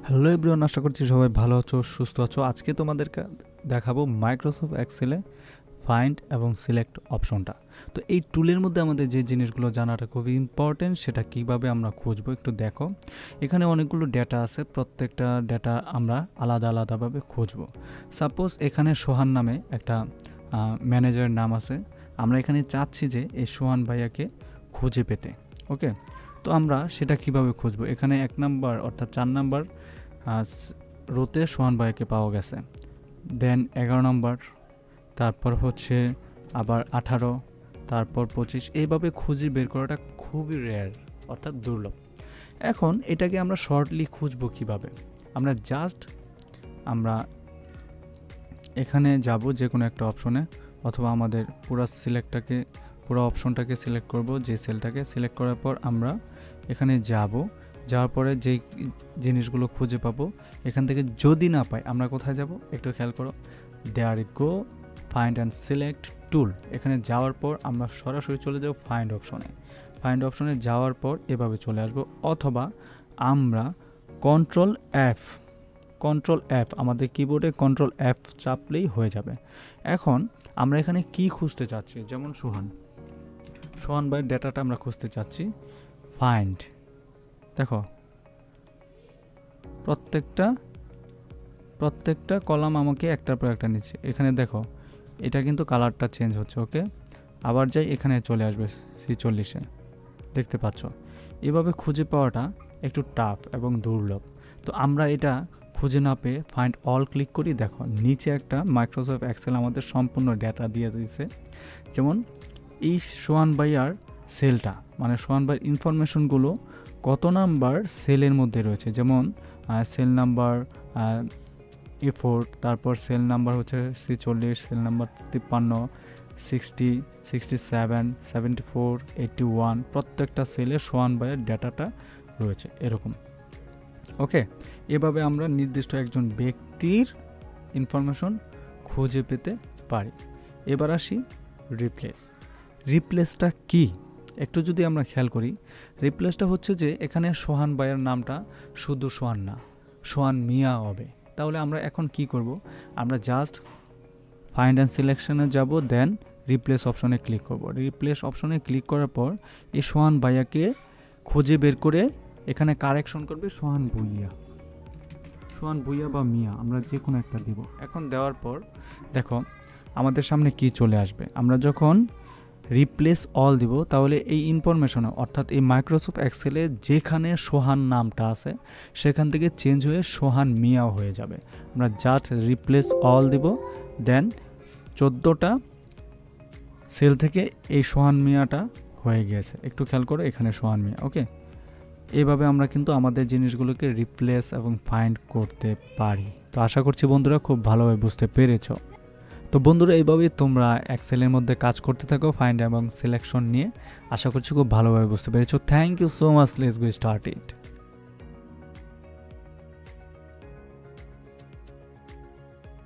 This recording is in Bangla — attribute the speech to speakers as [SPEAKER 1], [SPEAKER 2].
[SPEAKER 1] হ্যালো এভরিওয়ান, আশা করছি সবাই ভালো আছো, সুস্থ আছো। আজকে তোমাদেরকে দেখাবো মাইক্রোসফট এক্সেলে ফাইন্ড এবং সিলেক্ট অপশনটা। তো এই টুলের মধ্যে আমাদের যে জিনিসগুলো জানাটা খুবই ইম্পর্টেন্ট, সেটা কিভাবে আমরা খুঁজবো একটু দেখো। এখানে অনেকগুলো ডেটা আছে, প্রত্যেকটা ডেটা আমরা আলাদা আলাদাভাবে খুঁজবো। সাপোজ এখানে সোহান নামে একটা ম্যানেজারের নাম আছে। আমরা এখানে চাচ্ছি যে এই সোহান ভাইয়াকে খুঁজে পেতে। ওকে, তো আমরা সেটা কিভাবে খুঁজবো? এখানে 1 নাম্বার অর্থাৎ 4 নাম্বার রোতে সোহান ভাইকে পাওয়া গেছে, দেন 11 নম্বর, তারপর হচ্ছে আবার 18, তারপর 25। এইভাবে খুঁজে বের করাটা খুবই রেয়ার অর্থাৎ দুর্লভ। এখন এটাকে আমরা শর্টলি খুঁজবো কিভাবে? আমরা এখানে যাব যে কোনো একটা অপশনে, অথবা আমাদের পুরো অপশনটাকে সিলেক্ট করব, যে সেলটাকে সিলেক্ট করার পর আমরা এখানে যাওয়ার পরে যেই জিনিসগুলো খুঁজে পাবো, এখান থেকে যদি না পাই আমরা কোথায় যাব একটু খেয়াল করো। দেয়ার ই গো, ফাইন্ড অ্যান্ড সিলেক্ট টুল। এখানে যাওয়ার পর আমরা সরাসরি চলে যাব ফাইন্ড অপশনে যাওয়ার পর এভাবে চলে আসব, অথবা আমরা কন্ট্রোল এফ আমাদের কিবোর্ডে কন্ট্রোল এফ চাপলেই হয়ে যাবে। এখন আমরা এখানে কি খুঁজতে চাচ্ছি, যেমন সোহান ভাইয়ের ডেটাটা আমরা খুঁজতে চাচ্ছি। ফাইন্ড, দেখো প্রত্যেকটা কলাম আমাকে একটার পর একটা নিচ্ছে। এখানে দেখো এটা কিন্তু কালারটা চেঞ্জ হচ্ছে। ওকে, আবার যাই, এখানে চলে আসবে C40-এ, দেখতে পাচ্ছ। এভাবে খুঁজে পাওয়াটা একটু টাফ এবং দুর্লভ। তো আমরা এটা খুঁজে না পেয়ে ফাইন্ড অল ক্লিক করি। দেখো নিচে একটা মাইক্রোসফট এক্সেল আমাদের সম্পূর্ণ ডেটা দিয়ে দিয়েছে। যেমন এই সোহান ভাইয়ার সেলটা, মানে সোহান ভাইয়ের ইনফরমেশনগুলো কত নাম্বার সেলের মধ্যে রয়েছে, যেমন সেল নাম্বার A4, তারপর সেল নাম্বার হচ্ছে C40, সেল নাম্বার 53, 60, 67, 74, 81, প্রত্যেকটা সেলে সোহান ভাইয়ের ডেটাটা রয়েছে এরকম। ওকে, এভাবে আমরা নির্দিষ্ট একজন ব্যক্তির ইনফরমেশন খুঁজে পেতে পারি। এবার আসি রিপ্লেসটা কি একটু যদি আমরা খেয়াল করি। রিপ্লেসটা হচ্ছে যে এখানে সোহান ভাইয়ের নামটা শুধু সোহান না, সোহান মিয়া হবে। তাহলে আমরা এখন কি করব? আমরা জাস্ট ফাইন্ড অ্যান্ড সিলেকশনে যাব, দেন রিপ্লেস অপশনে ক্লিক করব। রিপ্লেস অপশনে ক্লিক করার পর এই সোহান ভাইয়াকে খুঁজে বের করে এখানে কারেকশন করবে সোহান ভুইয়া বা মিয়া, আমরা যে কোনো একটা দিব। এখন দেওয়ার পর দেখো আমাদের সামনে কি চলে আসবে। আমরা যখন রিপ্লেস অল দিব, তাহলে এই ইনফরমেশনে অর্থাৎ এই মাইক্রোসফট এক্সেলে যেখানে সোহান নামটা আছে সেখান থেকে চেঞ্জ হয়ে সোহান মিয়াও হয়ে যাবে। আমরা জাস্ট রিপ্লেস অল দিব, দেন 14টা সেল থেকে এই সোহান মিয়াটা হয়ে গিয়েছে। একটু খেয়াল করো, এখানে সোহান মিয়া। ওকে, এইভাবে আমরা কিন্তু আমাদের জিনিসগুলোকে রিপ্লেস এবং ফাইন্ড করতে পারি। তো আশা করছি বন্ধুরা খুব ভালোভাবে বুঝতে পেরেছো। তো বন্ধুরা এইভাবেই তোমরা এক্সেলের মধ্যে কাজ করতে থাকো ফাইন্ড এবং সিলেকশন নিয়ে। আশা করছি খুব ভালোভাবে বুঝতে পেরেছো। Thank you so much, let's go start it.